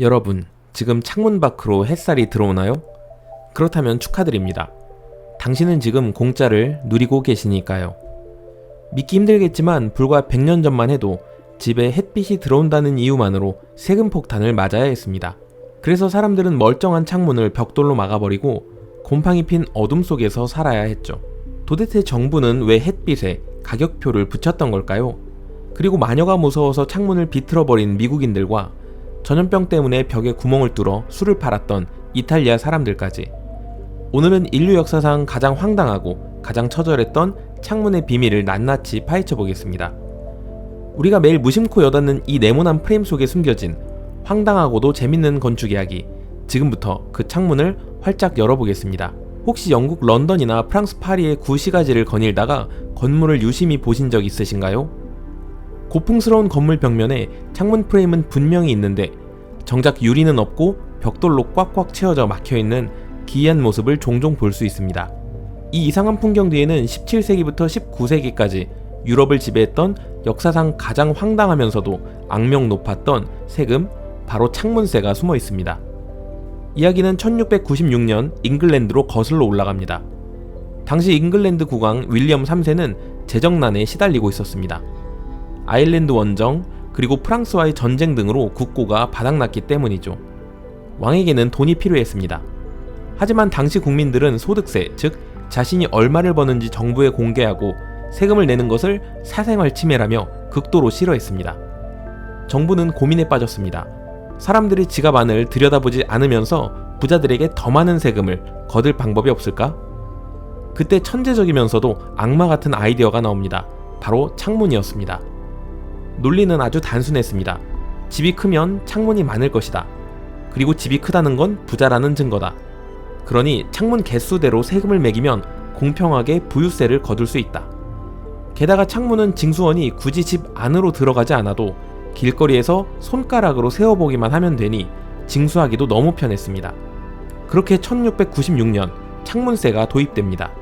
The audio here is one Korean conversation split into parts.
여러분, 지금 창문 밖으로 햇살이 들어오나요? 그렇다면 축하드립니다. 당신은 지금 공짜를 누리고 계시니까요. 믿기 힘들겠지만 불과 100년 전만 해도 집에 햇빛이 들어온다는 이유만으로 세금 폭탄을 맞아야 했습니다. 그래서 사람들은 멀쩡한 창문을 벽돌로 막아버리고 곰팡이 핀 어둠 속에서 살아야 했죠. 도대체 정부는 왜 햇빛에 가격표를 붙였던 걸까요? 그리고 마녀가 무서워서 창문을 비틀어버린 미국인들과 전염병 때문에 벽에 구멍을 뚫어 술을 팔았던 이탈리아 사람들까지, 오늘은 인류 역사상 가장 황당하고 가장 처절했던 창문의 비밀을 낱낱이 파헤쳐 보겠습니다. 우리가 매일 무심코 여닫는 이 네모난 프레임 속에 숨겨진 황당하고도 재밌는 건축 이야기, 지금부터 그 창문을 활짝 열어보겠습니다. 혹시 영국 런던이나 프랑스 파리의 구시가지를 거닐다가 건물을 유심히 보신 적 있으신가요? 고풍스러운 건물 벽면에 창문 프레임은 분명히 있는데 정작 유리는 없고 벽돌로 꽉꽉 채워져 막혀있는 기이한 모습을 종종 볼 수 있습니다. 이 이상한 풍경 뒤에는 17세기부터 19세기까지 유럽을 지배했던 역사상 가장 황당하면서도 악명 높았던 세금, 바로 창문세가 숨어 있습니다. 이야기는 1696년 잉글랜드로 거슬러 올라갑니다. 당시 잉글랜드 국왕 윌리엄 3세는 재정난에 시달리고 있었습니다. 아일랜드 원정, 그리고 프랑스와의 전쟁 등으로 국고가 바닥났기 때문이죠. 왕에게는 돈이 필요했습니다. 하지만 당시 국민들은 소득세, 즉 자신이 얼마를 버는지 정부에 공개하고 세금을 내는 것을 사생활 침해라며 극도로 싫어했습니다. 정부는 고민에 빠졌습니다. 사람들이 지갑 안을 들여다보지 않으면서 부자들에게 더 많은 세금을 거둘 방법이 없을까? 그때 천재적이면서도 악마 같은 아이디어가 나옵니다. 바로 창문이었습니다. 논리는 아주 단순했습니다. 집이 크면 창문이 많을 것이다. 그리고 집이 크다는 건 부자라는 증거다. 그러니 창문 개수대로 세금을 매기면 공평하게 부유세를 거둘 수 있다. 게다가 창문은 징수원이 굳이 집 안으로 들어가지 않아도 길거리에서 손가락으로 세어보기만 하면 되니 징수하기도 너무 편했습니다. 그렇게 1696년 창문세가 도입됩니다.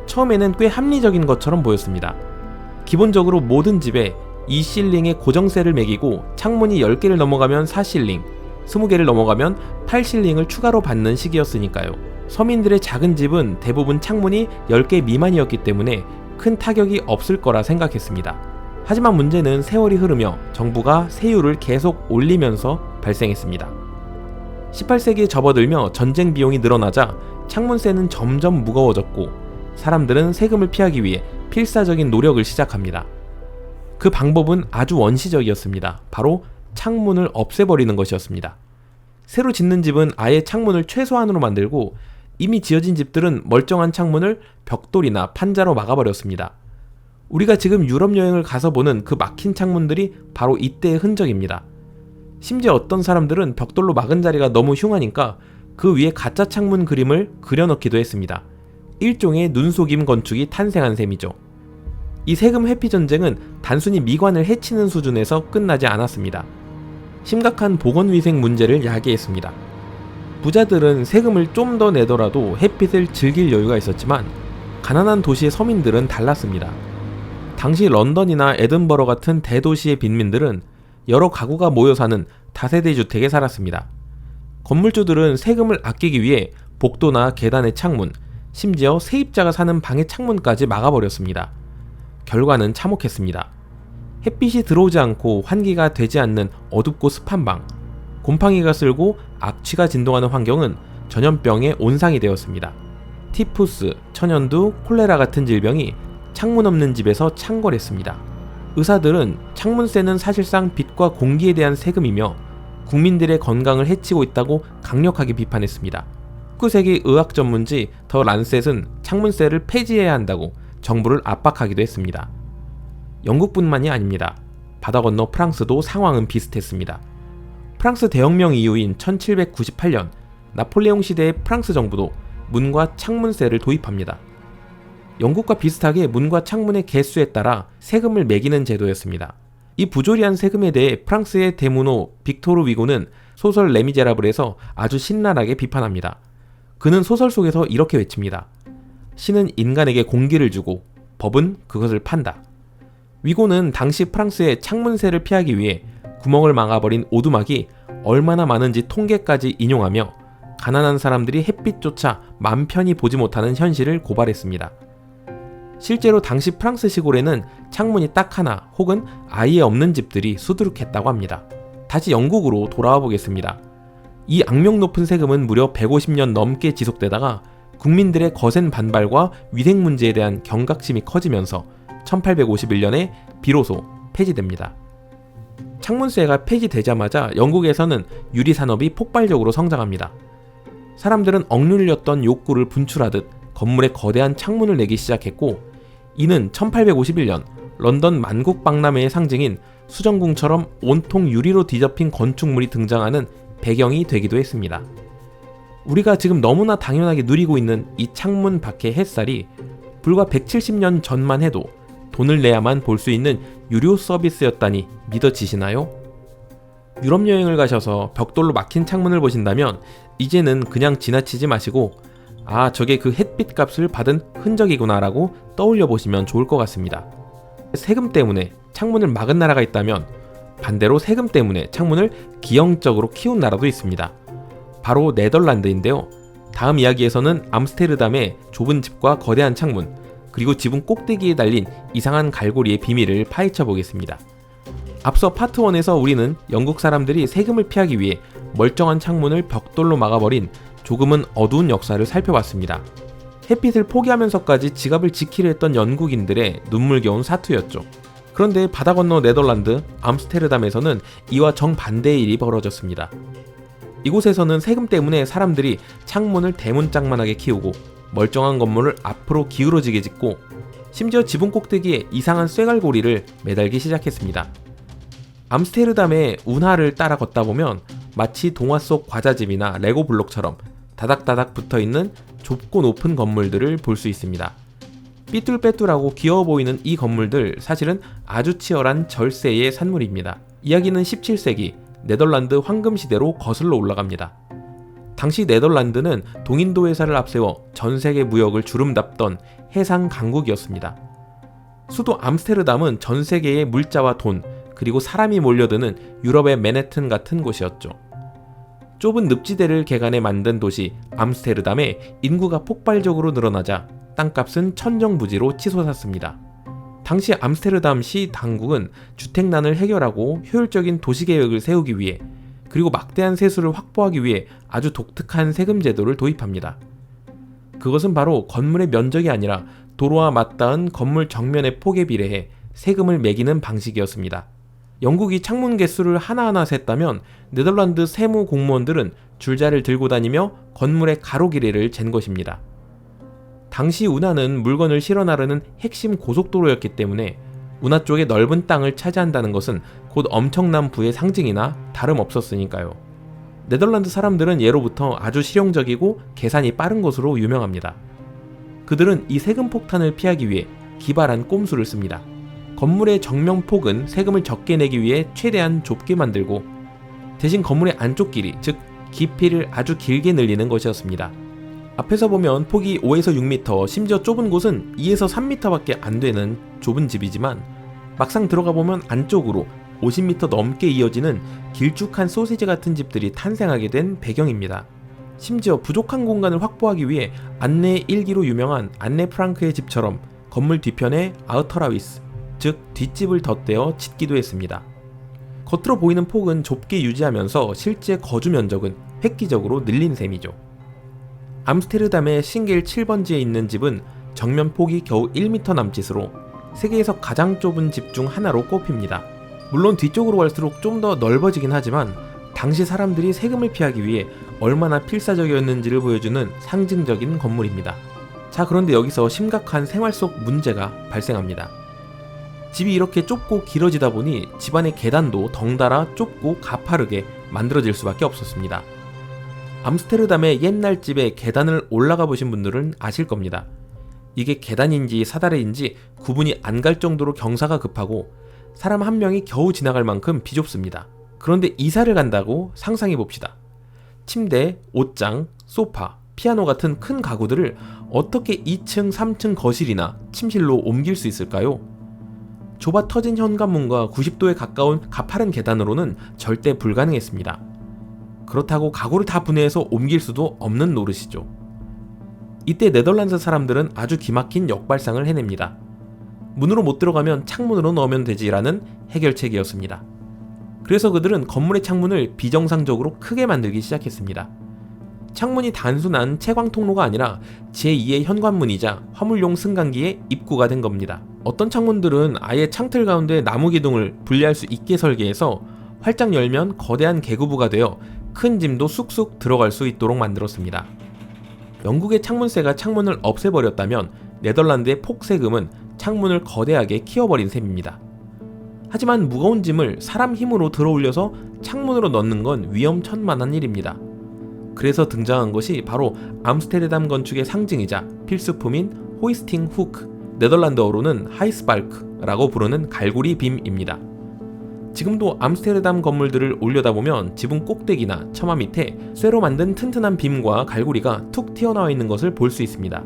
처음에는 꽤 합리적인 것처럼 보였습니다. 기본적으로 모든 집에 2실링의 고정세를 매기고 창문이 10개를 넘어가면 4실링, 20개를 넘어가면 8실링을 추가로 받는 식이었으니까요. 서민들의 작은 집은 대부분 창문이 10개 미만이었기 때문에 큰 타격이 없을 거라 생각했습니다. 하지만 문제는 세월이 흐르며 정부가 세율을 계속 올리면서 발생했습니다. 18세기에 접어들며 전쟁 비용이 늘어나자 창문세는 점점 무거워졌고 사람들은 세금을 피하기 위해 필사적인 노력을 시작합니다. 그 방법은 아주 원시적이었습니다. 바로 창문을 없애버리는 것이었습니다. 새로 짓는 집은 아예 창문을 최소한으로 만들고 이미 지어진 집들은 멀쩡한 창문을 벽돌이나 판자로 막아버렸습니다. 우리가 지금 유럽 여행을 가서 보는 그 막힌 창문들이 바로 이때의 흔적입니다. 심지어 어떤 사람들은 벽돌로 막은 자리가 너무 흉하니까 그 위에 가짜 창문 그림을 그려넣기도 했습니다. 일종의 눈속임 건축이 탄생한 셈이죠. 이 세금 회피 전쟁은 단순히 미관을 해치는 수준에서 끝나지 않았습니다. 심각한 보건위생 문제를 야기했습니다. 부자들은 세금을 좀 더 내더라도 햇빛을 즐길 여유가 있었지만 가난한 도시의 서민들은 달랐습니다. 당시 런던이나 에든버러 같은 대도시의 빈민들은 여러 가구가 모여 사는 다세대 주택에 살았습니다. 건물주들은 세금을 아끼기 위해 복도나 계단의 창문, 심지어 세입자가 사는 방의 창문까지 막아버렸습니다. 결과는 참혹했습니다. 햇빛이 들어오지 않고 환기가 되지 않는 어둡고 습한 방, 곰팡이가 쓸고 악취가 진동하는 환경은 전염병의 온상이 되었습니다. 티푸스, 천연두, 콜레라 같은 질병이 창문 없는 집에서 창궐했습니다. 의사들은 창문세는 사실상 빛과 공기에 대한 세금이며 국민들의 건강을 해치고 있다고 강력하게 비판했습니다. 19세기 의학 전문지 더 란셋은 창문세를 폐지해야 한다고 정부를 압박하기도 했습니다. 영국뿐만이 아닙니다. 바다 건너 프랑스도 상황은 비슷했습니다. 프랑스 대혁명 이후인 1798년 나폴레옹 시대의 프랑스 정부도 문과 창문세를 도입합니다. 영국과 비슷하게 문과 창문의 개수에 따라 세금을 매기는 제도였습니다. 이 부조리한 세금에 대해 프랑스의 대문호 빅토르 위고는 소설 레미제라블에서 아주 신랄하게 비판합니다. 그는 소설 속에서 이렇게 외칩니다. 신은 인간에게 공기를 주고 법은 그것을 판다. 위고는 당시 프랑스의 창문세를 피하기 위해 구멍을 막아버린 오두막이 얼마나 많은지 통계까지 인용하며 가난한 사람들이 햇빛조차 맘 편히 보지 못하는 현실을 고발했습니다. 실제로 당시 프랑스 시골에는 창문이 딱 하나 혹은 아예 없는 집들이 수두룩했다고 합니다. 다시 영국으로 돌아와 보겠습니다. 이 악명 높은 세금은 무려 150년 넘게 지속되다가 국민들의 거센 반발과 위생 문제에 대한 경각심이 커지면서 1851년에 비로소 폐지됩니다. 창문세가 폐지되자마자 영국에서는 유리 산업이 폭발적으로 성장합니다. 사람들은 억눌렸던 욕구를 분출하듯 건물에 거대한 창문을 내기 시작했고, 이는 1851년 런던 만국박람회의 상징인 수정궁처럼 온통 유리로 뒤덮인 건축물이 등장하는 배경이 되기도 했습니다. 우리가 지금 너무나 당연하게 누리고 있는 이 창문 밖의 햇살이 불과 170년 전만 해도 돈을 내야만 볼 수 있는 유료 서비스였다니 믿어지시나요? 유럽 여행을 가셔서 벽돌로 막힌 창문을 보신다면 이제는 그냥 지나치지 마시고, 아, 저게 그 햇빛 값을 받은 흔적이구나 라고 떠올려 보시면 좋을 것 같습니다. 세금 때문에 창문을 막은 나라가 있다면 반대로 세금 때문에 창문을 기형적으로 키운 나라도 있습니다. 바로 네덜란드인데요. 다음 이야기에서는 암스테르담의 좁은 집과 거대한 창문, 그리고 지붕 꼭대기에 달린 이상한 갈고리의 비밀을 파헤쳐 보겠습니다. 앞서 파트 1에서 우리는 영국 사람들이 세금을 피하기 위해 멀쩡한 창문을 벽돌로 막아버린 조금은 어두운 역사를 살펴봤습니다. 햇빛을 포기하면서까지 지갑을 지키려 했던 영국인들의 눈물겨운 사투였죠. 그런데 바다 건너 네덜란드 암스테르담에서는 이와 정반대의 일이 벌어졌습니다. 이곳에서는 세금 때문에 사람들이 창문을 대문짝만하게 키우고 멀쩡한 건물을 앞으로 기울어지게 짓고, 심지어 지붕 꼭대기에 이상한 쇠갈고리를 매달기 시작했습니다. 암스테르담의 운하를 따라 걷다 보면 마치 동화 속 과자집이나 레고 블록처럼 다닥다닥 붙어있는 좁고 높은 건물들을 볼 수 있습니다. 삐뚤빼뚤하고 귀여워 보이는 이 건물들, 사실은 아주 치열한 절세의 산물입니다. 이야기는 17세기 네덜란드 황금시대로 거슬러 올라갑니다. 당시 네덜란드는 동인도 회사를 앞세워 전세계 무역을 주름잡던 해상 강국이었습니다. 수도 암스테르담은 전세계의 물자와 돈, 그리고 사람이 몰려드는 유럽의 맨해튼 같은 곳이었죠. 좁은 늪지대를 개간해 만든 도시 암스테르담에 인구가 폭발적으로 늘어나자 땅값은 천정부지로 치솟았습니다. 당시 암스테르담시 당국은 주택난을 해결하고 효율적인 도시계획을 세우기 위해, 그리고 막대한 세수를 확보하기 위해 아주 독특한 세금 제도를 도입합니다. 그것은 바로 건물의 면적이 아니라 도로와 맞닿은 건물 정면의 폭에 비례해 세금을 매기는 방식이었습니다. 영국이 창문 개수를 하나하나 셌다면 네덜란드 세무 공무원들은 줄자를 들고 다니며 건물의 가로 길이를 잰 것입니다. 당시 운하는 물건을 실어 나르는 핵심 고속도로였기 때문에 운하 쪽의 넓은 땅을 차지한다는 것은 곧 엄청난 부의 상징이나 다름없었으니까요. 네덜란드 사람들은 예로부터 아주 실용적이고 계산이 빠른 것으로 유명합니다. 그들은 이 세금 폭탄을 피하기 위해 기발한 꼼수를 씁니다. 건물의 정면 폭은 세금을 적게 내기 위해 최대한 좁게 만들고, 대신 건물의 안쪽 길이, 즉 깊이를 아주 길게 늘리는 것이었습니다. 앞에서 보면 폭이 5에서 6m, 심지어 좁은 곳은 2에서 3m밖에 안 되는 좁은 집이지만, 막상 들어가 보면 안쪽으로 50m 넘게 이어지는 길쭉한 소시지 같은 집들이 탄생하게 된 배경입니다. 심지어 부족한 공간을 확보하기 위해 안네 일기로 유명한 안네 프랑크의 집처럼 건물 뒤편에 아우터라위스, 즉 뒷집을 덧대어 짓기도 했습니다. 겉으로 보이는 폭은 좁게 유지하면서 실제 거주 면적은 획기적으로 늘린 셈이죠. 암스테르담의 싱겔 7번지에 있는 집은 정면 폭이 겨우 1m 남짓으로 세계에서 가장 좁은 집 중 하나로 꼽힙니다. 물론 뒤쪽으로 갈수록 좀 더 넓어지긴 하지만 당시 사람들이 세금을 피하기 위해 얼마나 필사적이었는지를 보여주는 상징적인 건물입니다. 자, 그런데 여기서 심각한 생활 속 문제가 발생합니다. 집이 이렇게 좁고 길어지다 보니 집안의 계단도 덩달아 좁고 가파르게 만들어질 수밖에 없었습니다. 암스테르담의 옛날 집에 계단을 올라가 보신 분들은 아실 겁니다. 이게 계단인지 사다리인지 구분이 안 갈 정도로 경사가 급하고 사람 한 명이 겨우 지나갈 만큼 비좁습니다. 그런데 이사를 간다고 상상해 봅시다. 침대, 옷장, 소파, 피아노 같은 큰 가구들을 어떻게 2층, 3층 거실이나 침실로 옮길 수 있을까요? 좁아 터진 현관문과 90도에 가까운 가파른 계단으로는 절대 불가능했습니다. 그렇다고 가구를 다 분해해서 옮길 수도 없는 노릇이죠. 이때 네덜란드 사람들은 아주 기막힌 역발상을 해냅니다. 문으로 못 들어가면 창문으로 넣으면 되지라는 해결책이었습니다. 그래서 그들은 건물의 창문을 비정상적으로 크게 만들기 시작했습니다. 창문이 단순한 채광 통로가 아니라 제2의 현관문이자 화물용 승강기의 입구가 된 겁니다. 어떤 창문들은 아예 창틀 가운데 나무 기둥을 분리할 수 있게 설계해서 활짝 열면 거대한 개구부가 되어 큰 짐도 쑥쑥 들어갈 수 있도록 만들었습니다. 영국의 창문세가 창문을 없애버렸다면 네덜란드의 폭세금은 창문을 거대하게 키워버린 셈입니다. 하지만 무거운 짐을 사람 힘으로 들어올려서 창문으로 넣는 건 위험천만한 일입니다. 그래서 등장한 것이 바로 암스테르담 건축의 상징이자 필수품인 호이스팅 후크, 네덜란드어로는 하이스발크라고 부르는 갈고리 빔입니다. 지금도 암스테르담 건물들을 올려다보면 지붕 꼭대기나 처마 밑에 쇠로 만든 튼튼한 빔과 갈고리가 툭 튀어나와 있는 것을 볼 수 있습니다.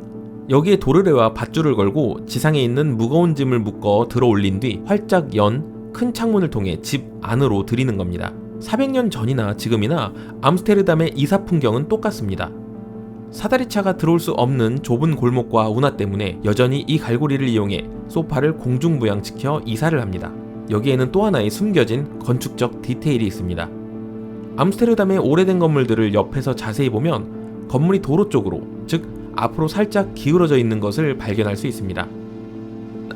여기에 도르래와 밧줄을 걸고 지상에 있는 무거운 짐을 묶어 들어 올린 뒤 활짝 연 큰 창문을 통해 집 안으로 들이는 겁니다. 400년 전이나 지금이나 암스테르담의 이사 풍경은 똑같습니다. 사다리차가 들어올 수 없는 좁은 골목과 운하 때문에 여전히 이 갈고리를 이용해 소파를 공중부양시켜 이사를 합니다. 여기에는 또 하나의 숨겨진 건축적 디테일이 있습니다. 암스테르담의 오래된 건물들을 옆에서 자세히 보면 건물이 도로 쪽으로, 즉 앞으로 살짝 기울어져 있는 것을 발견할 수 있습니다.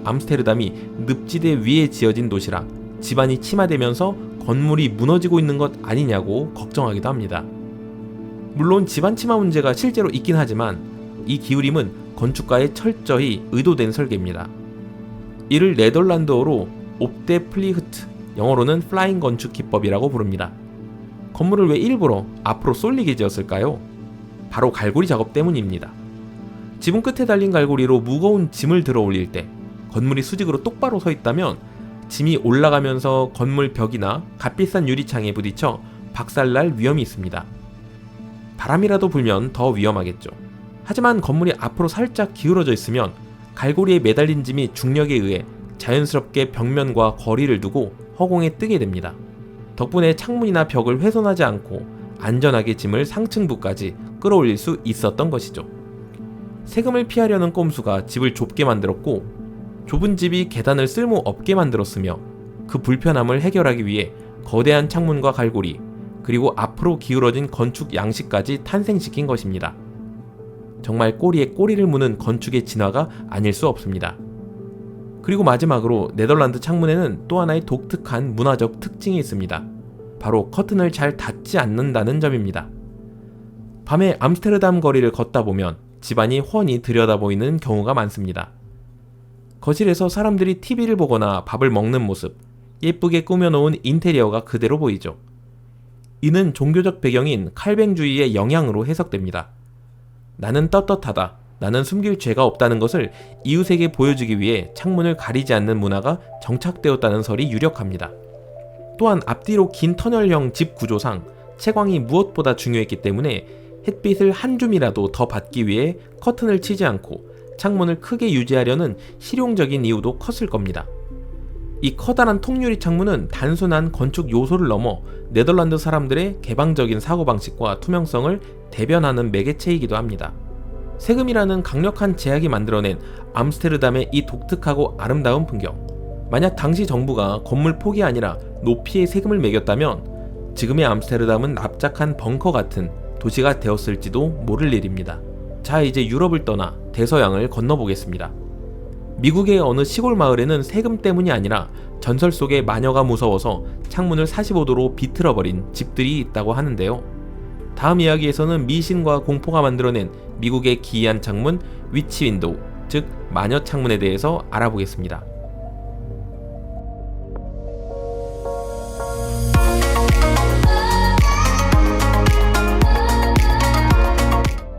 암스테르담이 늪지대 위에 지어진 도시라 집안이 침하되면서 건물이 무너지고 있는 것 아니냐고 걱정하기도 합니다. 물론 집안 침하 문제가 실제로 있긴 하지만 이 기울임은 건축가의 철저히 의도된 설계입니다. 이를 네덜란드어로 옵데플리흐트, 영어로는 플라잉 건축 기법이라고 부릅니다. 건물을 왜 일부러 앞으로 쏠리게 지었을까요? 바로 갈고리 작업 때문입니다. 지붕 끝에 달린 갈고리로 무거운 짐을 들어 올릴 때 건물이 수직으로 똑바로 서 있다면 짐이 올라가면서 건물 벽이나 값비싼 유리창에 부딪혀 박살날 위험이 있습니다. 바람이라도 불면 더 위험하겠죠. 하지만 건물이 앞으로 살짝 기울어져 있으면 갈고리에 매달린 짐이 중력에 의해 자연스럽게 벽면과 거리를 두고 허공에 뜨게 됩니다. 덕분에 창문이나 벽을 훼손하지 않고 안전하게 짐을 상층부까지 끌어올릴 수 있었던 것이죠. 세금을 피하려는 꼼수가 집을 좁게 만들었고 좁은 집이 계단을 쓸모없게 만들었으며 그 불편함을 해결하기 위해 거대한 창문과 갈고리, 그리고 앞으로 기울어진 건축 양식까지 탄생시킨 것입니다. 정말 꼬리에 꼬리를 무는 건축의 진화가 아닐 수 없습니다. 그리고 마지막으로 네덜란드 창문에는 또 하나의 독특한 문화적 특징이 있습니다. 바로 커튼을 잘 닫지 않는다는 점입니다. 밤에 암스테르담 거리를 걷다 보면 집안이 훤히 들여다보이는 경우가 많습니다. 거실에서 사람들이 TV를 보거나 밥을 먹는 모습, 예쁘게 꾸며놓은 인테리어가 그대로 보이죠. 이는 종교적 배경인 칼뱅주의의 영향으로 해석됩니다. 나는 떳떳하다, 나는 숨길 죄가 없다는 것을 이웃에게 보여주기 위해 창문을 가리지 않는 문화가 정착되었다는 설이 유력합니다. 또한 앞뒤로 긴 터널형 집 구조상 채광이 무엇보다 중요했기 때문에 햇빛을 한 줌이라도 더 받기 위해 커튼을 치지 않고 창문을 크게 유지하려는 실용적인 이유도 컸을 겁니다. 이 커다란 통유리 창문은 단순한 건축 요소를 넘어 네덜란드 사람들의 개방적인 사고방식과 투명성을 대변하는 매개체이기도 합니다. 세금이라는 강력한 제약이 만들어낸 암스테르담의 이 독특하고 아름다운 풍경. 만약 당시 정부가 건물 폭이 아니라 높이의 세금을 매겼다면 지금의 암스테르담은 납작한 벙커 같은 도시가 되었을지도 모를 일입니다. 자, 이제 유럽을 떠나 대서양을 건너보겠습니다. 미국의 어느 시골 마을에는 세금 때문이 아니라 전설 속의 마녀가 무서워서 창문을 45도로 비틀어버린 집들이 있다고 하는데요. 다음 이야기에서는 미신과 공포가 만들어낸 미국의 기이한 창문 위치 윈도우, 즉 마녀 창문에 대해서 알아보겠습니다.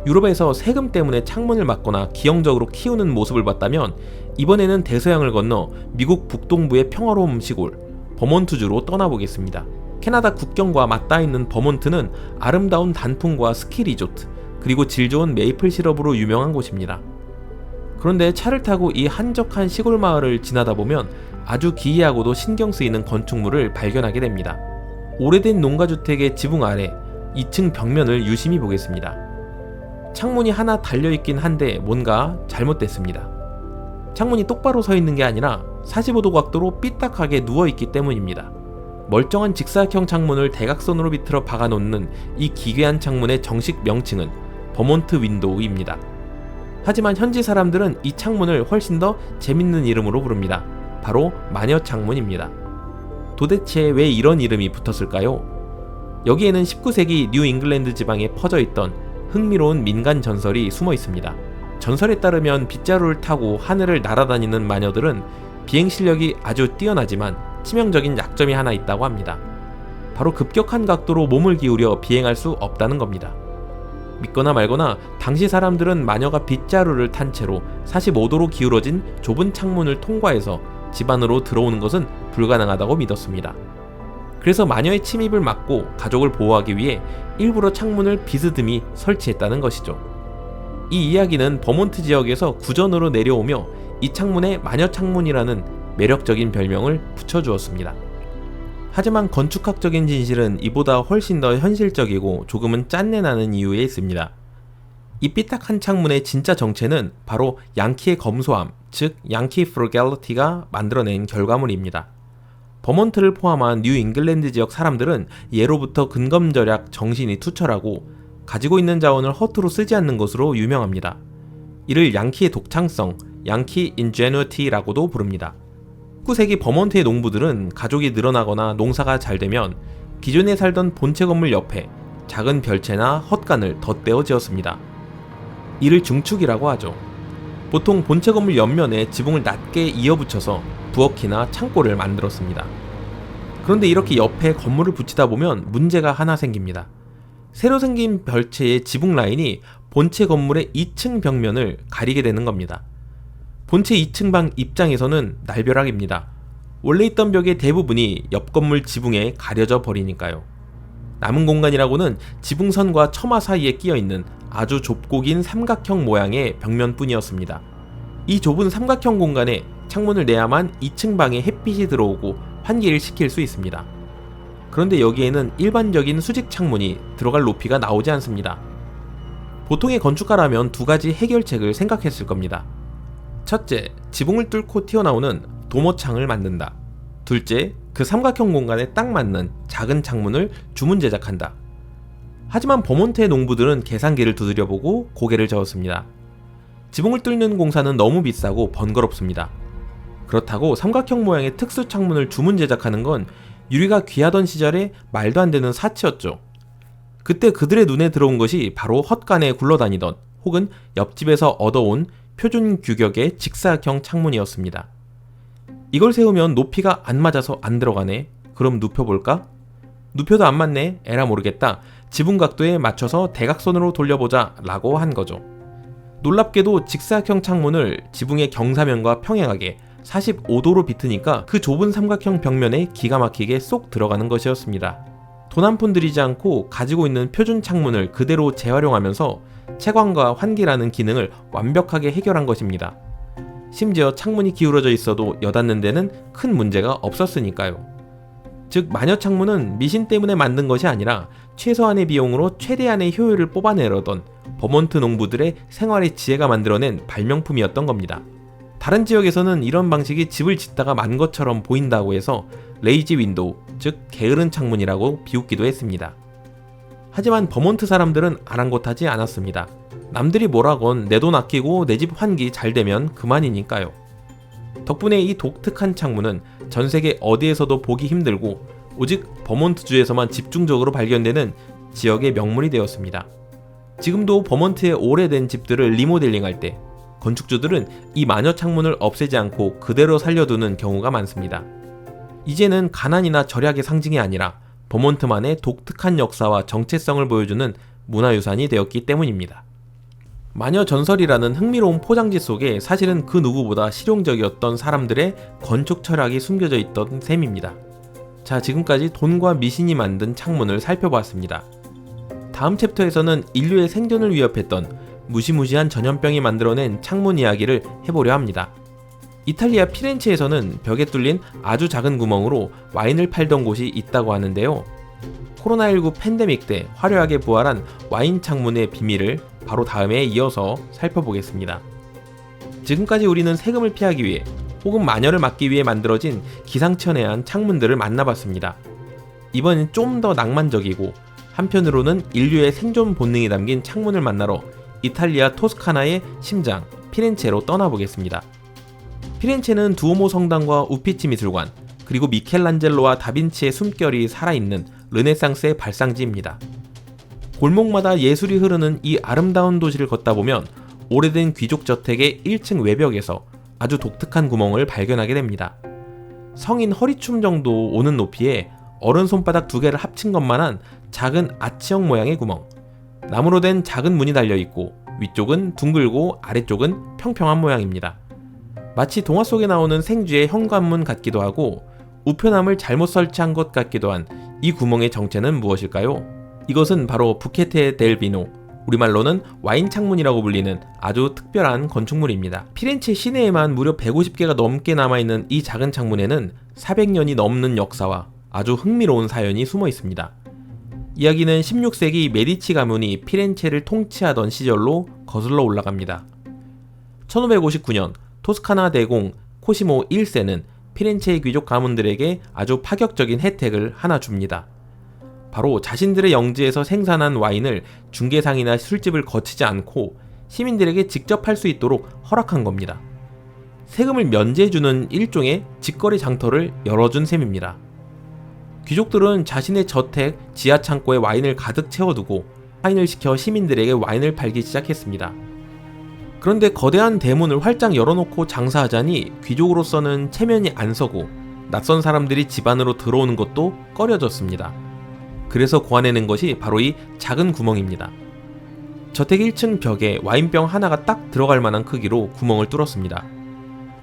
유럽에서 세금 때문에 창문을 막거나 기형적으로 키우는 모습을 봤다면 이번에는 대서양을 건너 미국 북동부의 평화로운 시골 버몬트주로 떠나보겠습니다. 캐나다 국경과 맞닿아 있는 버몬트는 아름다운 단풍과 스키 리조트, 그리고 질 좋은 메이플 시럽으로 유명한 곳입니다. 그런데 차를 타고 이 한적한 시골 마을을 지나다 보면 아주 기이하고도 신경 쓰이는 건축물을 발견하게 됩니다. 오래된 농가주택의 지붕 아래 2층 벽면을 유심히 보겠습니다. 창문이 하나 달려있긴 한데 뭔가 잘못됐습니다. 창문이 똑바로 서 있는 게 아니라 45도 각도로 삐딱하게 누워있기 때문입니다. 멀쩡한 직사각형 창문을 대각선으로 비틀어 박아놓는 이 기괴한 창문의 정식 명칭은 버몬트 윈도우입니다. 하지만 현지 사람들은 이 창문을 훨씬 더 재밌는 이름으로 부릅니다. 바로 마녀 창문입니다. 도대체 왜 이런 이름이 붙었을까요? 여기에는 19세기 뉴 잉글랜드 지방에 퍼져 있던 흥미로운 민간 전설이 숨어 있습니다. 전설에 따르면 빗자루를 타고 하늘을 날아다니는 마녀들은 비행 실력이 아주 뛰어나지만 치명적인 약점이 하나 있다고 합니다. 바로 급격한 각도로 몸을 기울여 비행할 수 없다는 겁니다. 믿거나 말거나 당시 사람들은 마녀가 빗자루를 탄 채로 45도로 기울어진 좁은 창문을 통과해서 집 안으로 들어오는 것은 불가능하다고 믿었습니다. 그래서 마녀의 침입을 막고 가족을 보호하기 위해 일부러 창문을 비스듬히 설치했다는 것이죠. 이 이야기는 버몬트 지역에서 구전으로 내려오며 이 창문에 마녀 창문이라는 매력적인 별명을 붙여주었습니다. 하지만 건축학적인 진실은 이보다 훨씬 더 현실적이고 조금은 짠내나는 이유에 있습니다. 이 삐딱한 창문의 진짜 정체는 바로 양키의 검소함, 즉 양키 프루갤리티가 만들어낸 결과물입니다. 버몬트를 포함한 뉴 잉글랜드 지역 사람들은 예로부터 근검절약, 정신이 투철하고 가지고 있는 자원을 허투루 쓰지 않는 것으로 유명합니다. 이를 양키의 독창성, 양키 인제뉴티라고도 부릅니다. 19세기 버몬트의 농부들은 가족이 늘어나거나 농사가 잘 되면 기존에 살던 본체 건물 옆에 작은 별채나 헛간을 덧대어 지었습니다. 이를 중축이라고 하죠. 보통 본체 건물 옆면에 지붕을 낮게 이어붙여서 부엌이나 창고를 만들었습니다. 그런데 이렇게 옆에 건물을 붙이다 보면 문제가 하나 생깁니다. 새로 생긴 별채의 지붕 라인이 본체 건물의 2층 벽면을 가리게 되는 겁니다. 본체 2층 방 입장에서는 날벼락입니다. 원래 있던 벽의 대부분이 옆 건물 지붕에 가려져 버리니까요. 남은 공간이라고는 지붕선과 처마 사이에 끼어있는 아주 좁고 긴 삼각형 모양의 벽면뿐이었습니다. 이 좁은 삼각형 공간에 창문을 내야만 2층 방에 햇빛이 들어오고 환기를 시킬 수 있습니다. 그런데 여기에는 일반적인 수직 창문이 들어갈 높이가 나오지 않습니다. 보통의 건축가라면 두 가지 해결책을 생각했을 겁니다. 첫째, 지붕을 뚫고 튀어나오는 도모창을 만든다. 둘째, 그 삼각형 공간에 딱 맞는 작은 창문을 주문 제작한다. 하지만 버몬트의 농부들은 계산기를 두드려보고 고개를 저었습니다. 지붕을 뚫는 공사는 너무 비싸고 번거롭습니다. 그렇다고 삼각형 모양의 특수 창문을 주문 제작하는 건 유리가 귀하던 시절에 말도 안 되는 사치였죠. 그때 그들의 눈에 들어온 것이 바로 헛간에 굴러다니던 혹은 옆집에서 얻어온 표준 규격의 직사각형 창문이었습니다. 이걸 세우면 높이가 안 맞아서 안 들어가네. 그럼 눕혀볼까? 눕혀도 안 맞네. 에라 모르겠다. 지붕 각도에 맞춰서 대각선으로 돌려보자 라고 한 거죠. 놀랍게도 직사각형 창문을 지붕의 경사면과 평행하게 45도로 비트니까 그 좁은 삼각형 벽면에 기가 막히게 쏙 들어가는 것이었습니다. 돈 한 푼 들이지 않고 가지고 있는 표준 창문을 그대로 재활용하면서 채광과 환기라는 기능을 완벽하게 해결한 것입니다. 심지어 창문이 기울어져 있어도 여닫는 데는 큰 문제가 없었으니까요. 즉 마녀 창문은 미신 때문에 만든 것이 아니라 최소한의 비용으로 최대한의 효율을 뽑아내려던 버몬트 농부들의 생활의 지혜가 만들어낸 발명품이었던 겁니다. 다른 지역에서는 이런 방식이 집을 짓다가 만 것처럼 보인다고 해서 레이지 윈도우, 즉 게으른 창문이라고 비웃기도 했습니다. 하지만 버몬트 사람들은 아랑곳하지 않았습니다. 남들이 뭐라건 내 돈 아끼고 내 집 환기 잘 되면 그만이니까요. 덕분에 이 독특한 창문은 전 세계 어디에서도 보기 힘들고 오직 버몬트주에서만 집중적으로 발견되는 지역의 명물이 되었습니다. 지금도 버몬트의 오래된 집들을 리모델링할 때 건축주들은 이 마녀 창문을 없애지 않고 그대로 살려두는 경우가 많습니다. 이제는 가난이나 절약의 상징이 아니라 버몬트만의 독특한 역사와 정체성을 보여주는 문화유산이 되었기 때문입니다. 마녀 전설이라는 흥미로운 포장지 속에 사실은 그 누구보다 실용적이었던 사람들의 건축 철학이 숨겨져 있던 셈입니다. 자, 지금까지 돈과 미신이 만든 창문을 살펴봤습니다. 다음 챕터에서는 인류의 생존을 위협했던 무시무시한 전염병이 만들어낸 창문 이야기를 해보려 합니다. 이탈리아 피렌체에서는 벽에 뚫린 아주 작은 구멍으로 와인을 팔던 곳이 있다고 하는데요. 코로나19 팬데믹 때 화려하게 부활한 와인 창문의 비밀을 바로 다음에 이어서 살펴보겠습니다. 지금까지 우리는 세금을 피하기 위해 혹은 마녀를 막기 위해 만들어진 기상천외한 창문들을 만나봤습니다. 이번엔 좀 더 낭만적이고 한편으로는 인류의 생존 본능이 담긴 창문을 만나러 이탈리아 토스카나의 심장 피렌체로 떠나보겠습니다. 피렌체는 두오모 성당과 우피치 미술관, 그리고 미켈란젤로와 다빈치의 숨결이 살아있는 르네상스의 발상지입니다. 골목마다 예술이 흐르는 이 아름다운 도시를 걷다 보면 오래된 귀족 저택의 1층 외벽에서 아주 독특한 구멍을 발견하게 됩니다. 성인 허리춤 정도 오는 높이에 어른 손바닥 2개를 합친 것만한 작은 아치형 모양의 구멍, 나무로 된 작은 문이 달려있고 위쪽은 둥글고 아래쪽은 평평한 모양입니다. 마치 동화 속에 나오는 생쥐의 현관문 같기도 하고 우편함을 잘못 설치한 것 같기도 한 이 구멍의 정체는 무엇일까요? 이것은 바로 부케테 델 비노, 우리말로는 와인 창문이라고 불리는 아주 특별한 건축물입니다. 피렌체 시내에만 무려 150개가 넘게 남아있는 이 작은 창문에는 400년이 넘는 역사와 아주 흥미로운 사연이 숨어 있습니다. 이야기는 16세기 메디치 가문이 피렌체를 통치하던 시절로 거슬러 올라갑니다. 1559년 토스카나 대공 코시모 1세는 피렌체의 귀족 가문들에게 아주 파격적인 혜택을 하나 줍니다. 바로 자신들의 영지에서 생산한 와인을 중개상이나 술집을 거치지 않고 시민들에게 직접 할 수 있도록 허락한 겁니다. 세금을 면제해주는 일종의 직거래 장터를 열어준 셈입니다. 귀족들은 자신의 저택 지하 창고에 와인을 가득 채워두고 와인을 시켜 시민들에게 와인을 팔기 시작했습니다. 그런데 거대한 대문을 활짝 열어놓고 장사하자니 귀족으로서는 체면이 안 서고 낯선 사람들이 집 안으로 들어오는 것도 꺼려졌습니다. 그래서 고안해낸 것이 바로 이 작은 구멍입니다. 저택 1층 벽에 와인병 하나가 딱 들어갈 만한 크기로 구멍을 뚫었습니다.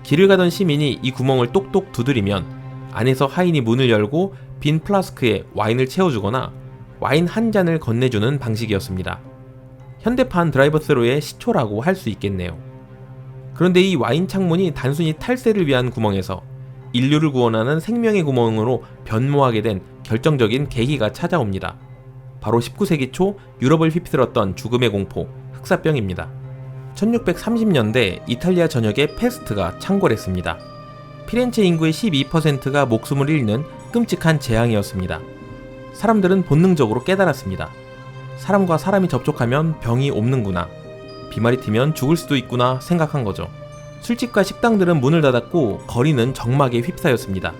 길을 가던 시민이 이 구멍을 똑똑 두드리면 안에서 하인이 문을 열고 빈 플라스크에 와인을 채워주거나 와인 한 잔을 건네주는 방식이었습니다. 현대판 드라이브스루의 시초라고 할 수 있겠네요. 그런데 이 와인 창문이 단순히 탈세를 위한 구멍에서 인류를 구원하는 생명의 구멍으로 변모하게 된 결정적인 계기가 찾아옵니다. 바로 19세기 초 유럽을 휩쓸었던 죽음의 공포, 흑사병입니다. 1630년대 이탈리아 전역에 페스트가 창궐했습니다. 피렌체 인구의 12%가 목숨을 잃는 끔찍한 재앙이었습니다. 사람들은 본능적으로 깨달았습니다. 사람과 사람이 접촉하면 병이 옮는구나, 비말이 튀면 죽을 수도 있구나 생각한 거죠. 술집과 식당들은 문을 닫았고 거리는 적막에 휩싸였습니다.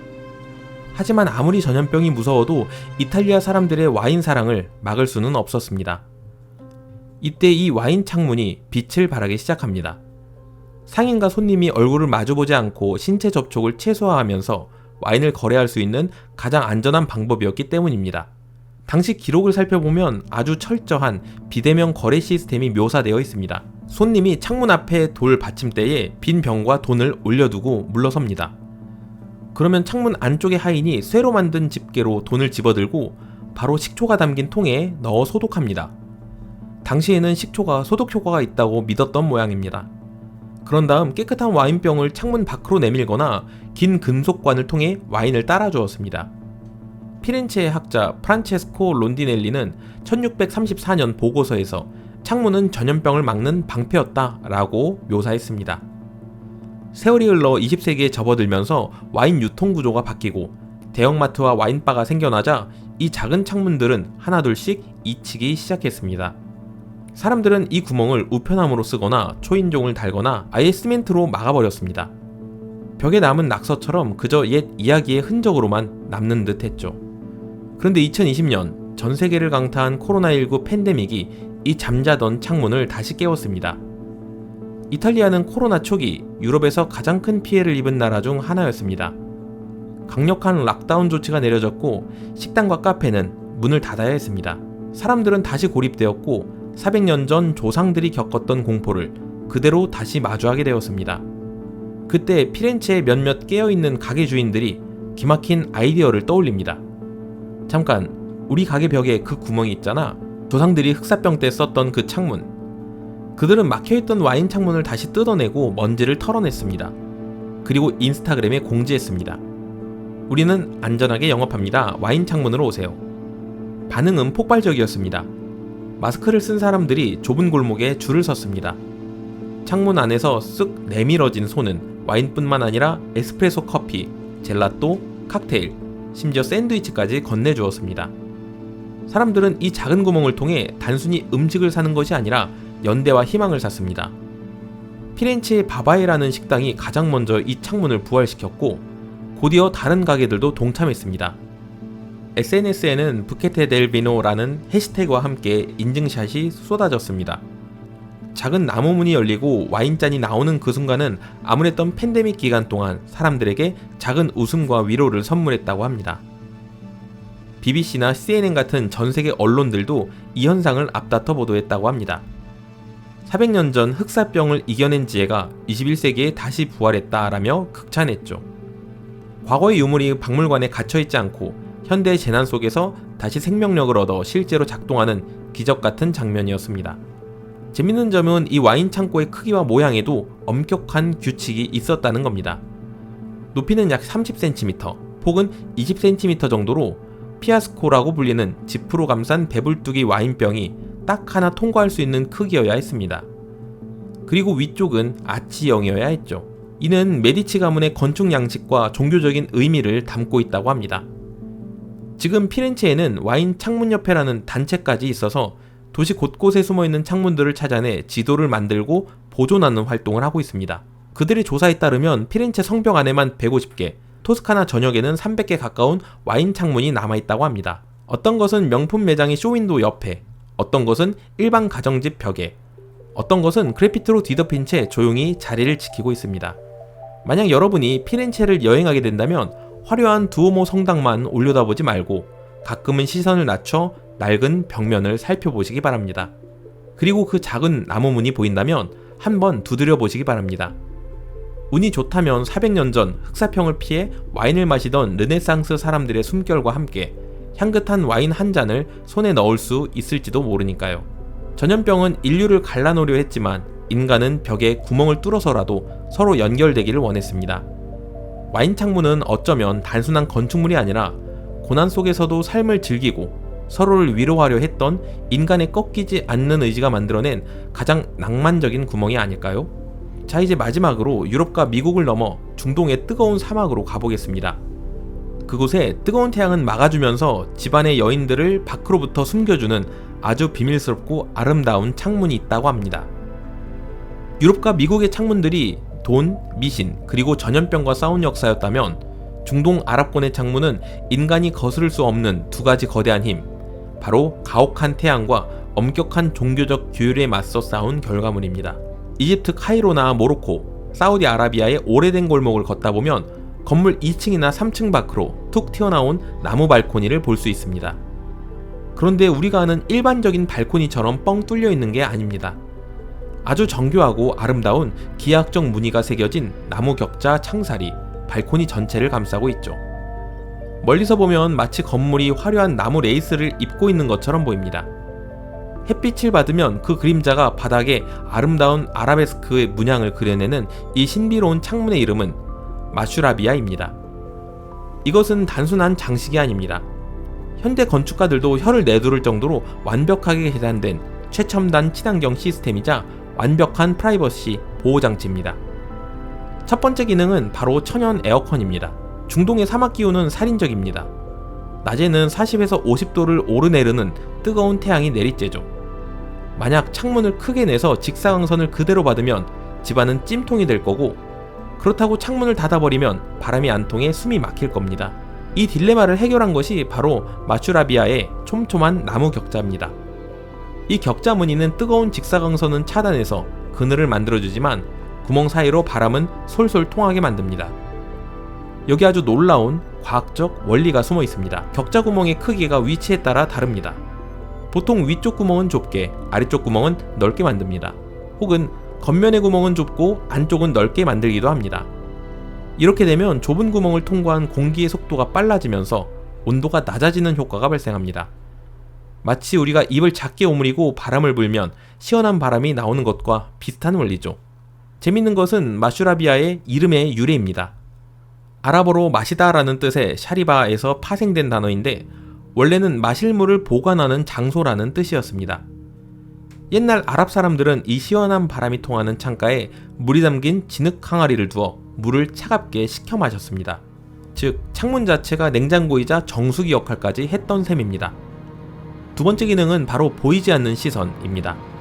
하지만 아무리 전염병이 무서워도 이탈리아 사람들의 와인 사랑을 막을 수는 없었습니다. 이때 이 와인 창문이 빛을 발하기 시작합니다. 상인과 손님이 얼굴을 마주보지 않고 신체 접촉을 최소화하면서 와인을 거래할 수 있는 가장 안전한 방법이었기 때문입니다. 당시 기록을 살펴보면 아주 철저한 비대면 거래 시스템이 묘사되어 있습니다. 손님이 창문 앞에 돌 받침대에 빈 병과 돈을 올려두고 물러섭니다. 그러면 창문 안쪽의 하인이 쇠로 만든 집게로 돈을 집어들고 바로 식초가 담긴 통에 넣어 소독합니다. 당시에는 식초가 소독 효과가 있다고 믿었던 모양입니다. 그런 다음 깨끗한 와인병을 창문 밖으로 내밀거나 긴 금속관을 통해 와인을 따라 주었습니다. 피렌체의 학자 프란체스코 론디넬리는 1634년 보고서에서 창문은 전염병을 막는 방패였다 라고 묘사했습니다. 세월이 흘러 20세기에 접어들면서 와인 유통 구조가 바뀌고 대형마트와 와인바가 생겨나자 이 작은 창문들은 하나둘씩 잊히기 시작했습니다. 사람들은 이 구멍을 우편함으로 쓰거나 초인종을 달거나 아예 시멘트로 막아버렸습니다. 벽에 남은 낙서처럼 그저 옛 이야기의 흔적으로만 남는 듯 했죠. 그런데 2020년 전 세계를 강타한 코로나19 팬데믹이 이 잠자던 창문을 다시 깨웠습니다. 이탈리아는 코로나 초기 유럽에서 가장 큰 피해를 입은 나라 중 하나였습니다. 강력한 락다운 조치가 내려졌고 식당과 카페는 문을 닫아야 했습니다. 사람들은 다시 고립되었고 400년 전 조상들이 겪었던 공포를 그대로 다시 마주하게 되었습니다. 그때 피렌체의 몇몇 깨어있는 가게 주인들이 기막힌 아이디어를 떠올립니다. 잠깐, 우리 가게 벽에 그 구멍이 있잖아. 조상들이 흑사병 때 썼던 그 창문. 그들은 막혀있던 와인 창문을 다시 뜯어내고 먼지를 털어냈습니다. 그리고 인스타그램에 공지했습니다. 우리는 안전하게 영업합니다. 와인 창문으로 오세요. 반응은 폭발적이었습니다. 마스크를 쓴 사람들이 좁은 골목에 줄을 섰습니다. 창문 안에서 쓱 내밀어진 손은 와인뿐만 아니라 에스프레소 커피, 젤라또, 칵테일, 심지어 샌드위치까지 건네주었습니다. 사람들은 이 작은 구멍을 통해 단순히 음식을 사는 것이 아니라 연대와 희망을 샀습니다. 피렌체의 바바에라는 식당이 가장 먼저 이 창문을 부활시켰고 곧이어 다른 가게들도 동참했습니다. SNS에는 부케테 델 비노라는 해시태그와 함께 인증샷이 쏟아졌습니다. 작은 나무문이 열리고 와인잔이 나오는 그 순간은 암울했던 팬데믹 기간 동안 사람들에게 작은 웃음과 위로를 선물했다고 합니다. BBC나 CNN 같은 전세계 언론들도 이 현상을 앞다퉈 보도했다고 합니다. 400년 전 흑사병을 이겨낸 지혜가 21세기에 다시 부활했다라며 극찬했죠. 과거의 유물이 박물관에 갇혀있지 않고 현대의 재난 속에서 다시 생명력을 얻어 실제로 작동하는 기적같은 장면이었습니다. 재밌는 점은 이 와인 창고의 크기와 모양에도 엄격한 규칙이 있었다는 겁니다. 높이는 약 30cm, 폭은 20cm 정도로 피아스코라고 불리는 지프로 감싼 배불뚝이 와인병이 딱 하나 통과할 수 있는 크기여야 했습니다. 그리고 위쪽은 아치형이어야 했죠. 이는 메디치 가문의 건축 양식과 종교적인 의미를 담고 있다고 합니다. 지금 피렌체에는 와인 창문협회라는 단체까지 있어서 도시 곳곳에 숨어있는 창문들을 찾아내 지도를 만들고 보존하는 활동을 하고 있습니다. 그들의 조사에 따르면 피렌체 성벽 안에만 150개, 토스카나 전역에는 300개 가까운 와인 창문이 남아있다고 합니다. 어떤 것은 명품 매장의 쇼윈도우 옆에, 어떤 것은 일반 가정집 벽에, 어떤 것은 그래피티로 뒤덮인 채 조용히 자리를 지키고 있습니다. 만약 여러분이 피렌체를 여행하게 된다면 화려한 두오모 성당만 올려다보지 말고 가끔은 시선을 낮춰 낡은 벽면을 살펴보시기 바랍니다. 그리고 그 작은 나무문이 보인다면 한번 두드려 보시기 바랍니다. 운이 좋다면 400년 전 흑사병을 피해 와인을 마시던 르네상스 사람들의 숨결과 함께 향긋한 와인 한 잔을 손에 넣을 수 있을지도 모르니까요. 전염병은 인류를 갈라놓으려 했지만 인간은 벽에 구멍을 뚫어서라도 서로 연결되기를 원했습니다. 와인 창문은 어쩌면 단순한 건축물이 아니라 고난 속에서도 삶을 즐기고 서로를 위로하려 했던 인간의 꺾이지 않는 의지가 만들어낸 가장 낭만적인 구멍이 아닐까요? 자, 이제 마지막으로 유럽과 미국을 넘어 중동의 뜨거운 사막으로 가보겠습니다. 그곳에 뜨거운 태양은 막아주면서 집안의 여인들을 밖으로부터 숨겨주는 아주 비밀스럽고 아름다운 창문이 있다고 합니다. 유럽과 미국의 창문들이 돈, 미신, 그리고 전염병과 싸운 역사였다면 중동 아랍권의 창문은 인간이 거스를 수 없는 두 가지 거대한 힘, 바로 가혹한 태양과 엄격한 종교적 규율에 맞서 싸운 결과물입니다. 이집트 카이로나 모로코, 사우디아라비아의 오래된 골목을 걷다 보면 건물 2층이나 3층 밖으로 툭 튀어나온 나무 발코니를 볼 수 있습니다. 그런데 우리가 아는 일반적인 발코니처럼 뻥 뚫려 있는 게 아닙니다. 아주 정교하고 아름다운 기하학적 무늬가 새겨진 나무 격자 창살이 발코니 전체를 감싸고 있죠. 멀리서 보면 마치 건물이 화려한 나무 레이스를 입고 있는 것처럼 보입니다. 햇빛을 받으면 그 그림자가 바닥에 아름다운 아라베스크의 문양을 그려내는 이 신비로운 창문의 이름은 마슈라비아입니다. 이것은 단순한 장식이 아닙니다. 현대 건축가들도 혀를 내두를 정도로 완벽하게 계산된 최첨단 친환경 시스템이자 완벽한 프라이버시 보호장치입니다. 첫 번째 기능은 바로 천연 에어컨입니다. 중동의 사막 기온은 살인적입니다. 낮에는 40에서 50도를 오르내리는 뜨거운 태양이 내리쬐죠. 만약 창문을 크게 내서 직사광선을 그대로 받으면 집안은 찜통이 될 거고, 그렇다고 창문을 닫아버리면 바람이 안 통해 숨이 막힐 겁니다. 이 딜레마를 해결한 것이 바로 마슈라비아의 촘촘한 나무 격자입니다. 이 격자 무늬는 뜨거운 직사광선은 차단해서 그늘을 만들어주지만 구멍 사이로 바람은 솔솔 통하게 만듭니다. 여기 아주 놀라운 과학적 원리가 숨어 있습니다. 격자 구멍의 크기가 위치에 따라 다릅니다. 보통 위쪽 구멍은 좁게, 아래쪽 구멍은 넓게 만듭니다. 혹은 겉면의 구멍은 좁고 안쪽은 넓게 만들기도 합니다. 이렇게 되면 좁은 구멍을 통과한 공기의 속도가 빨라지면서 온도가 낮아지는 효과가 발생합니다. 마치 우리가 입을 작게 오므리고 바람을 불면 시원한 바람이 나오는 것과 비슷한 원리죠. 재밌는 것은 마슈라비아의 이름의 유래입니다. 아랍어로 마시다라는 뜻의 샤리바에서 파생된 단어인데 원래는 마실 물을 보관하는 장소라는 뜻이었습니다. 옛날 아랍 사람들은 이 시원한 바람이 통하는 창가에 물이 담긴 진흙 항아리를 두어 물을 차갑게 식혀 마셨습니다. 즉 창문 자체가 냉장고이자 정수기 역할까지 했던 셈입니다. 두 번째 기능은 바로 보이지 않는 시선입니다.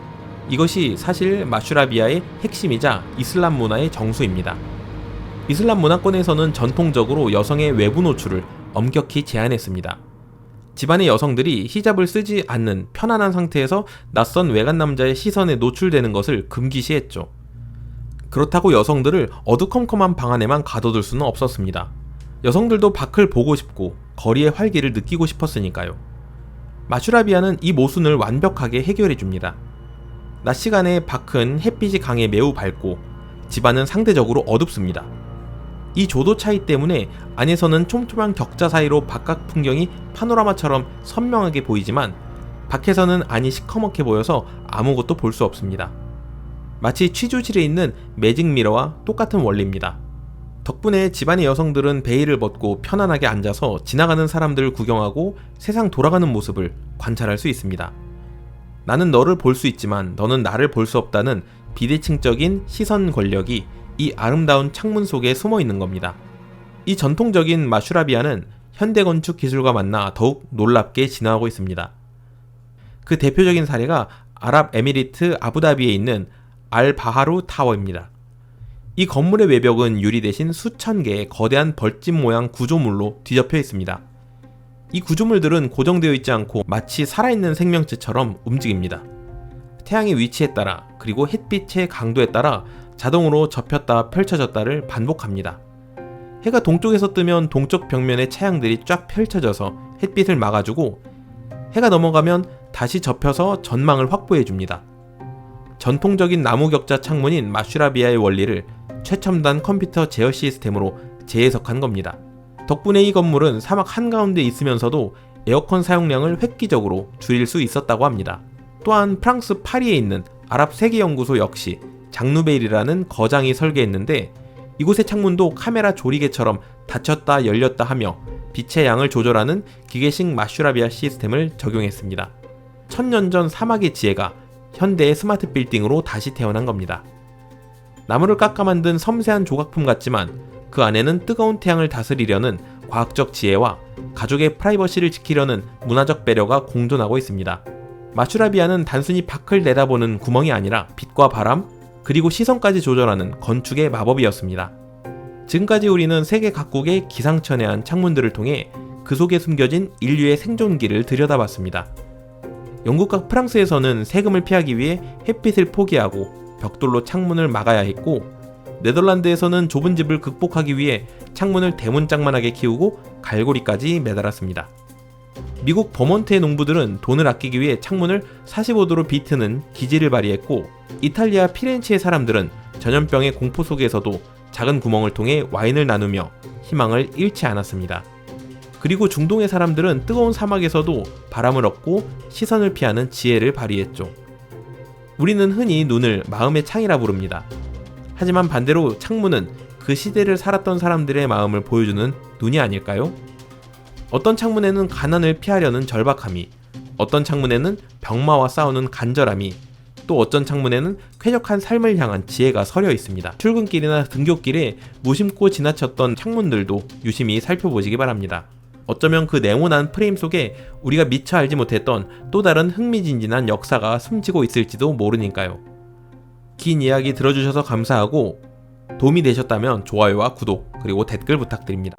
이것이 사실 마슈라비아의 핵심이자 이슬람 문화의 정수입니다. 이슬람 문화권에서는 전통적으로 여성의 외부 노출을 엄격히 제한했습니다. 집안의 여성들이 히잡을 쓰지 않는 편안한 상태에서 낯선 외간 남자의 시선에 노출되는 것을 금기시했죠. 그렇다고 여성들을 어두컴컴한 방 안에만 가둬둘 수는 없었습니다. 여성들도 밖을 보고 싶고 거리의 활기를 느끼고 싶었으니까요. 마슈라비아는 이 모순을 완벽하게 해결해 줍니다. 낮 시간에 밖은 햇빛이 강해 매우 밝고 집안은 상대적으로 어둡습니다. 이 조도 차이 때문에 안에서는 촘촘한 격자 사이로 바깥 풍경이 파노라마처럼 선명하게 보이지만 밖에서는 안이 시커멓게 보여서 아무것도 볼 수 없습니다. 마치 취조실에 있는 매직 미러와 똑같은 원리입니다. 덕분에 집안의 여성들은 베일을 벗고 편안하게 앉아서 지나가는 사람들을 구경하고 세상 돌아가는 모습을 관찰할 수 있습니다. 나는 너를 볼 수 있지만 너는 나를 볼 수 없다는 비대칭적인 시선 권력이 이 아름다운 창문 속에 숨어 있는 겁니다. 이 전통적인 마슈라비아는 현대 건축 기술과 만나 더욱 놀랍게 진화하고 있습니다. 그 대표적인 사례가 아랍에미리트 아부다비에 있는 알바하루 타워입니다. 이 건물의 외벽은 유리 대신 수천 개의 거대한 벌집 모양 구조물로 뒤덮여 있습니다. 이 구조물들은 고정되어 있지 않고 마치 살아있는 생명체처럼 움직입니다. 태양의 위치에 따라 그리고 햇빛의 강도에 따라 자동으로 접혔다 펼쳐졌다를 반복합니다. 해가 동쪽에서 뜨면 동쪽 벽면의 차양들이 쫙 펼쳐져서 햇빛을 막아주고 해가 넘어가면 다시 접혀서 전망을 확보해줍니다. 전통적인 나무 격자 창문인 마슈라비아의 원리를 최첨단 컴퓨터 제어 시스템으로 재해석한 겁니다. 덕분에 이 건물은 사막 한가운데 있으면서도 에어컨 사용량을 획기적으로 줄일 수 있었다고 합니다. 또한 프랑스 파리에 있는 아랍 세계연구소 역시 장누베일이라는 거장이 설계했는데 이곳의 창문도 카메라 조리개처럼 닫혔다 열렸다 하며 빛의 양을 조절하는 기계식 마슈라비아 시스템을 적용했습니다. 1000년 전 사막의 지혜가 현대의 스마트 빌딩으로 다시 태어난 겁니다. 나무를 깎아 만든 섬세한 조각품 같지만 그 안에는 뜨거운 태양을 다스리려는 과학적 지혜와 가족의 프라이버시를 지키려는 문화적 배려가 공존하고 있습니다. 마슈라비아는 단순히 밖을 내다보는 구멍이 아니라 빛과 바람, 그리고 시선까지 조절하는 건축의 마법이었습니다. 지금까지 우리는 세계 각국의 기상천외한 창문들을 통해 그 속에 숨겨진 인류의 생존기를 들여다봤습니다. 영국과 프랑스에서는 세금을 피하기 위해 햇빛을 포기하고 벽돌로 창문을 막아야 했고, 네덜란드에서는 좁은 집을 극복하기 위해 창문을 대문짝만하게 키우고 갈고리까지 매달았습니다. 미국 버몬트의 농부들은 돈을 아끼기 위해 창문을 45도로 비트는 기지를 발휘했고, 이탈리아 피렌체의 사람들은 전염병의 공포 속에서도 작은 구멍을 통해 와인을 나누며 희망을 잃지 않았습니다. 그리고 중동의 사람들은 뜨거운 사막에서도 바람을 얻고 시선을 피하는 지혜를 발휘했죠. 우리는 흔히 눈을 마음의 창이라 부릅니다. 하지만 반대로 창문은 그 시대를 살았던 사람들의 마음을 보여주는 눈이 아닐까요? 어떤 창문에는 가난을 피하려는 절박함이, 어떤 창문에는 병마와 싸우는 간절함이, 또 어떤 창문에는 쾌적한 삶을 향한 지혜가 서려 있습니다. 출근길이나 등굣길에 무심코 지나쳤던 창문들도 유심히 살펴보시기 바랍니다. 어쩌면 그 네모난 프레임 속에 우리가 미처 알지 못했던 또 다른 흥미진진한 역사가 숨지고 있을지도 모르니까요. 긴 이야기 들어주셔서 감사하고 도움이 되셨다면 좋아요와 구독 그리고 댓글 부탁드립니다.